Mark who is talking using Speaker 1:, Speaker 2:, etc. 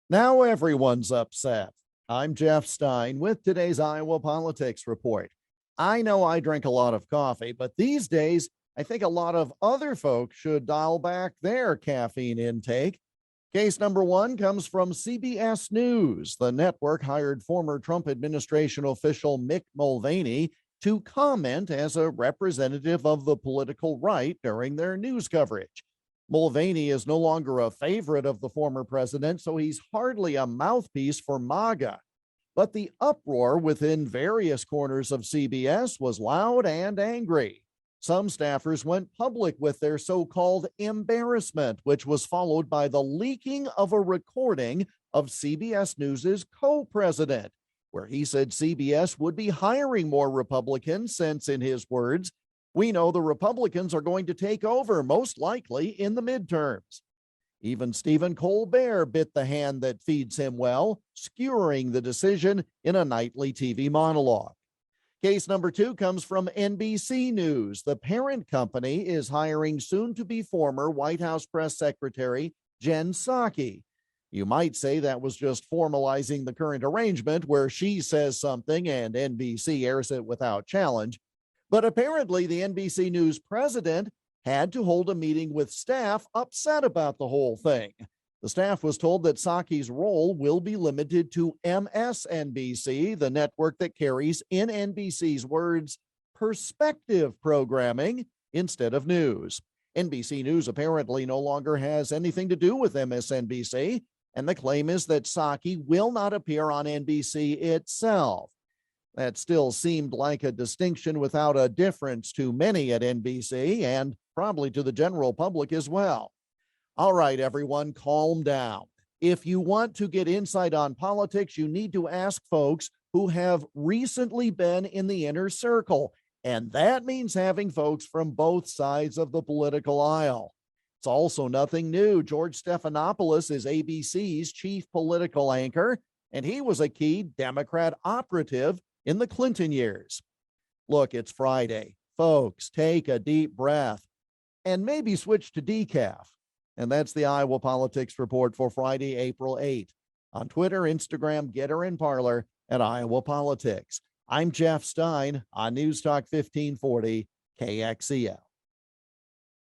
Speaker 1: Now everyone's upset. I'm Jeff Stein with today's Iowa Politics Report. I know I drink a lot of coffee, but these days, I think a lot of other folks should dial back their caffeine intake. Case number one comes from CBS News. The network hired former Trump administration official Mick Mulvaney to comment as a representative of the political right during their news coverage. Mulvaney is no longer a favorite of the former president, so he's hardly a mouthpiece for MAGA. But the uproar within various corners of CBS was loud and angry. Some staffers went public with their so-called embarrassment, which was followed by the leaking of a recording of CBS News' co-president, where he said CBS would be hiring more Republicans since, in his words, we know the Republicans are going to take over, most likely in the midterms. Even Stephen Colbert bit the hand that feeds him well, skewering the decision in a nightly TV monologue. Case number two comes from NBC News. The parent company is hiring soon-to-be former White House press secretary Jen Psaki. You might say that was just formalizing the current arrangement where she says something and NBC airs it without challenge. But apparently, the NBC News president had to hold a meeting with staff upset about the whole thing. The staff was told that Psaki's role will be limited to MSNBC, the network that carries, in NBC's words, perspective programming instead of news. NBC News apparently no longer has anything to do with MSNBC, and the claim is that Psaki will not appear on NBC itself. That still seemed like a distinction without a difference to many at NBC and probably to the general public as well. All right, everyone, calm down. If you want to get insight on politics, you need to ask folks who have recently been in the inner circle, and that means having folks from both sides of the political aisle. It's also nothing new. George Stephanopoulos is ABC's chief political anchor, and he was a key Democrat operative in the Clinton years. Look, it's Friday. Folks, take a deep breath and maybe switch to decaf. And that's the Iowa Politics Report for Friday, April 8th. On Twitter, Instagram, Getter, and Parler at Iowa Politics. I'm Jeff Stein on News Talk 1540 KXEL.